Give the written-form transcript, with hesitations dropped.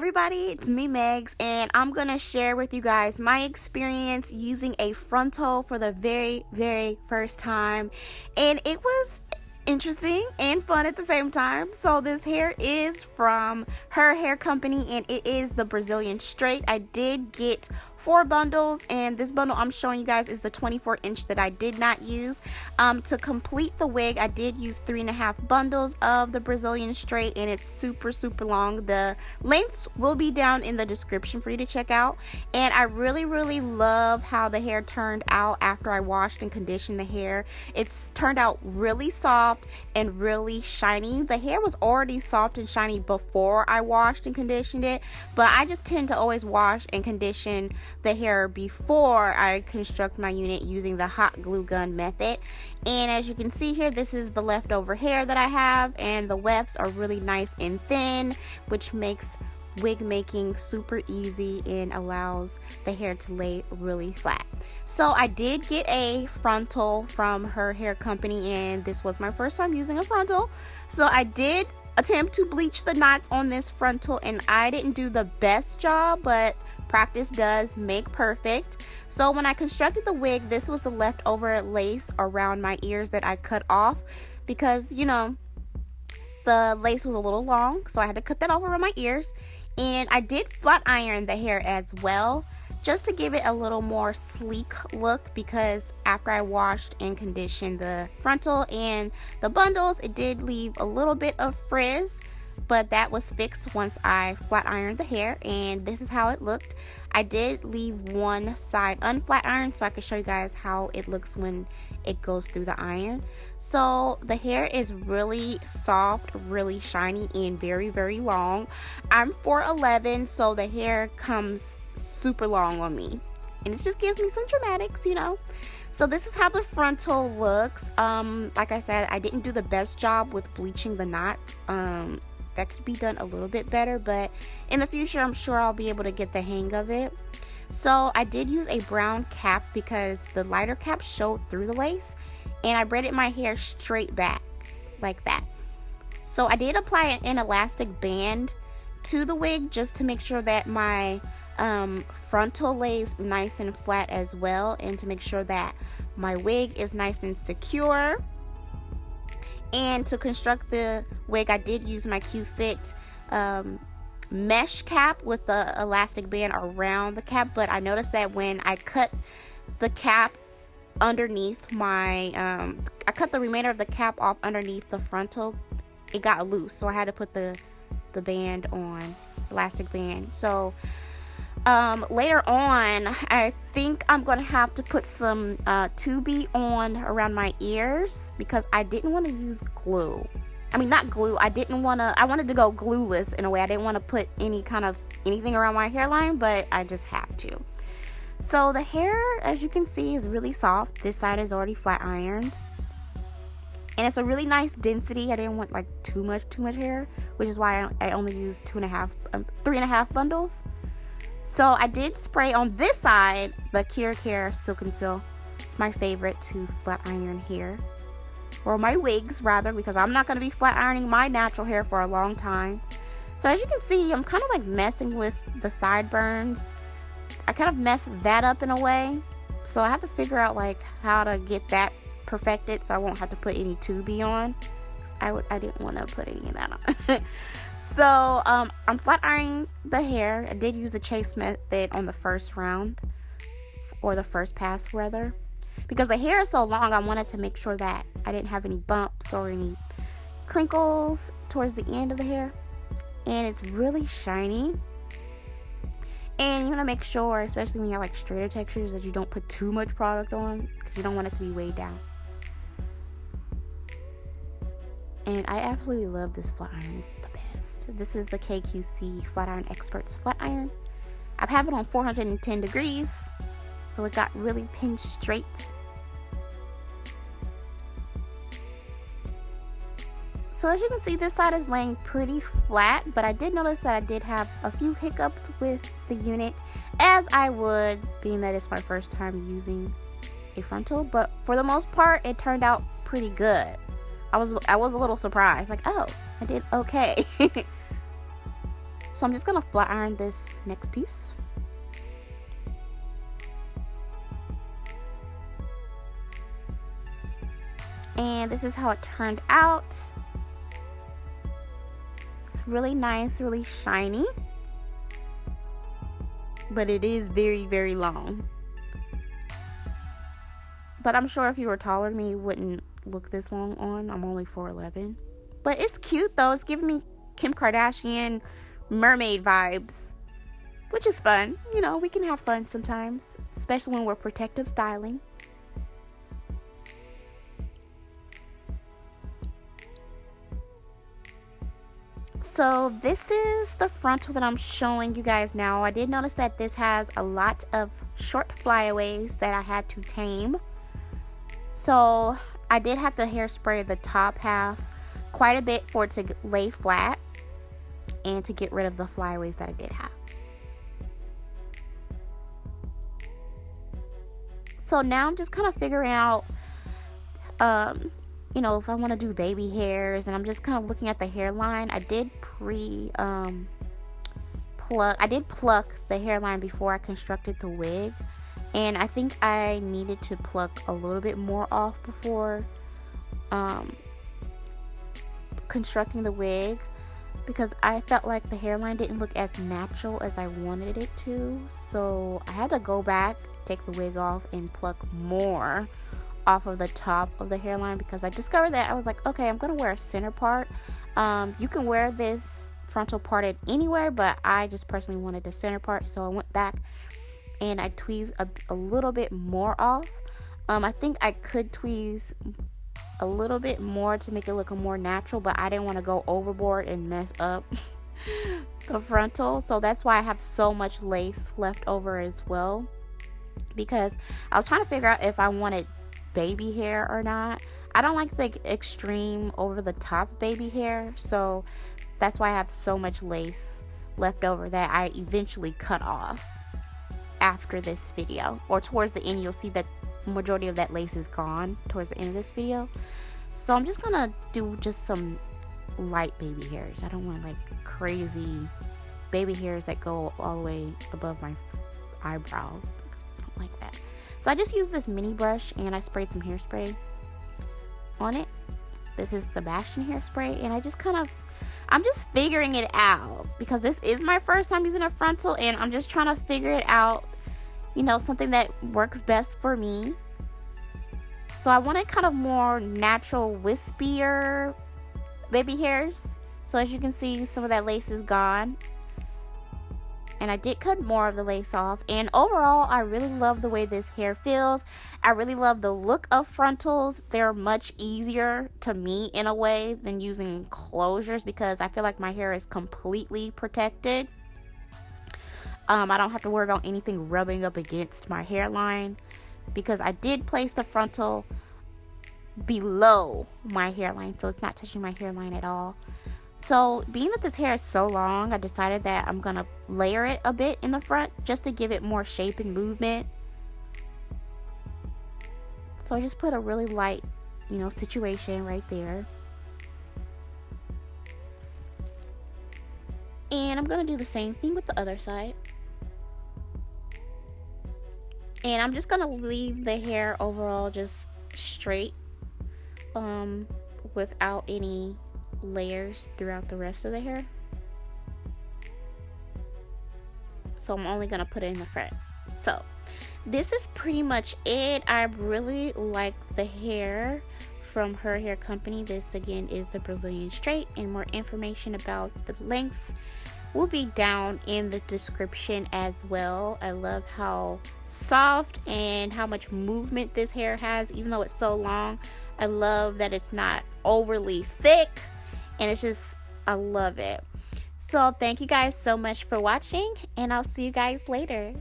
everybody, it's me Megs, and I'm gonna share with you guys my experience using a frontal for the very first time, and it was interesting and fun at the same time. So this hair is from HerHairCompany, and it is the Brazilian straight. I did get 4 bundles, and this bundle I'm showing you guys is the 24-inch that I did not use. To complete the wig, I did use 3.5 bundles of the Brazilian straight, and it's super long. The lengths will be down in the description for you to check out, and I really love how the hair turned out after I washed and conditioned the hair. It's turned out really soft and really shiny. The hair was already soft and shiny before I washed and conditioned it, but I just tend to always wash and condition the hair before I construct my unit using the hot glue gun method. And as you can see here, this is the leftover hair that I have, and the wefts are really nice and thin, which makes wig making super easy and allows the hair to lay really flat. So I did get a frontal from HerHairCompany, and this was my first time using a frontal. So I did attempt to bleach the knots on this frontal, and I didn't do the best job, but practice does make perfect. So when I constructed the wig, this was the leftover lace around my ears that I cut off because, you know, the lace was a little long, so I had to cut that off around my ears. And I did flat iron the hair as well, just to give it a little more sleek look, because after I washed and conditioned the frontal and the bundles, it did leave a little bit of frizz, but that was fixed once I flat ironed the hair, and this is how it looked. I did leave one side unflat ironed so I could show you guys how it looks when it goes through the iron. So the hair is really soft, really shiny, and very long. I'm 4'11", so the hair comes super long on me, and it just gives me some dramatics, you know. So this is how the frontal looks. Like I said, I didn't do the best job with bleaching the knots. That could be done a little bit better, but in the future I'm sure I'll be able to get the hang of it. So I did use a brown cap because the lighter cap showed through the lace, and I braided my hair straight back like that. So I did apply an elastic band to the wig just to make sure that my frontal lays nice and flat as well, and to make sure that my wig is nice and secure. And to construct the wig, I did use my Q-Fit mesh cap with the elastic band around the cap, but I noticed that when I cut the cap underneath my I cut the remainder of the cap off underneath the frontal, it got loose, so I had to put the band on, elastic band. So later on, I think I'm gonna have to put some 2B on around my ears because I didn't want to use glue. I mean, not glue. I wanted to go glueless in a way. I didn't want to put anything around my hairline, but I just have to. So the hair, as you can see, is really soft. This side is already flat ironed, and it's a really nice density. I didn't want like too much hair, which is why I only used 3.5 bundles. So I did spray on this side the KeraCare Silk and Seal. It's my favorite to flat iron hair, or my wigs rather, because I'm not going to be flat ironing my natural hair for a long time. So as you can see, I'm kind of like messing with the sideburns. I kind of messed that up in a way, so I have to figure out like how to get that perfected so I won't have to put any 2B on. I didn't want to put any of that on. So I'm flat ironing the hair. I did use the chase method on the first round, or the first pass rather, because the hair is so long. I wanted to make sure that I didn't have any bumps or any crinkles towards the end of the hair, and it's really shiny. And you want to make sure, especially when you have like straighter textures, that you don't put too much product on, because you don't want it to be weighed down. And I absolutely love this flat iron. It's the best. This is the KQC Flat Iron Experts Flat Iron. I've had it on 410 degrees, so it got really pinched straight. So as you can see, this side is laying pretty flat, but I did notice that I did have a few hiccups with the unit, as I would, being that it's my first time using a frontal. But for the most part, it turned out pretty good. I was a little surprised, like, oh, I did okay. So I'm just gonna flat iron this next piece. And this is how it turned out. It's really nice, really shiny, but it is very, very long. But I'm sure if you were taller than me, you wouldn't look this long on. I'm only 4'11". But it's cute though. It's giving me Kim Kardashian mermaid vibes, which is fun. You know, we can have fun sometimes, especially when we're protective styling. So this is the frontal that I'm showing you guys now. I did notice that this has a lot of short flyaways that I had to tame. So I did have to hairspray the top half quite a bit for it to lay flat and to get rid of the flyaways that I did have. So now I'm just kind of figuring out you know, if I want to do baby hairs, and I'm just kind of looking at the hairline. I did pluck the hairline before I constructed the wig, and I think I needed to pluck a little bit more off before constructing the wig, because I felt like the hairline didn't look as natural as I wanted it to. So I had to go back, take the wig off, and pluck more off of the top of the hairline, because I discovered that I was like, okay, I'm gonna wear a center part. You can wear this frontal parted anywhere, but I just personally wanted the center part, so I went back and I tweezed a little bit more off. I think I could tweeze a little bit more to make it look more natural, but I didn't want to go overboard and mess up the frontal. So that's why I have so much lace left over as well, because I was trying to figure out if I wanted baby hair or not. I don't like the extreme over the top baby hair, so that's why I have so much lace left over that I eventually cut off after this video, or towards the end. You'll see that majority of that lace is gone towards the end of this video. So I'm just gonna do just some light baby hairs. I don't want like crazy baby hairs that go all the way above my eyebrows. I don't like that. So I just used this mini brush and I sprayed some hairspray on it. This is Sebastian hairspray, and I'm just figuring it out, because this is my first time using a frontal, and I'm just trying to figure it out, you know, something that works best for me. So I wanted kind of more natural, wispier baby hairs. So as you can see, some of that lace is gone, and I did cut more of the lace off. And overall, I really love the way this hair feels. I really love the look of frontals. They're much easier to me in a way than using closures, because I feel like my hair is completely protected. I don't have to worry about anything rubbing up against my hairline, because I did place the frontal below my hairline, so it's not touching my hairline at all. So being that this hair is so long, I decided that I'm gonna layer it a bit in the front just to give it more shape and movement. So I just put a really light, you know, situation right there. And I'm gonna do the same thing with the other side. And I'm just gonna leave the hair overall just straight, without any layers throughout the rest of the hair. So I'm only gonna put it in the front. So this is pretty much it. I really like the hair from HerHairCompany. This again is the Brazilian straight, and more information about the length will be down in the description as well. I love how soft and how much movement this hair has, even though it's so long. I love that it's not overly thick, and it's just, I love it. So thank you guys so much for watching, and I'll see you guys later.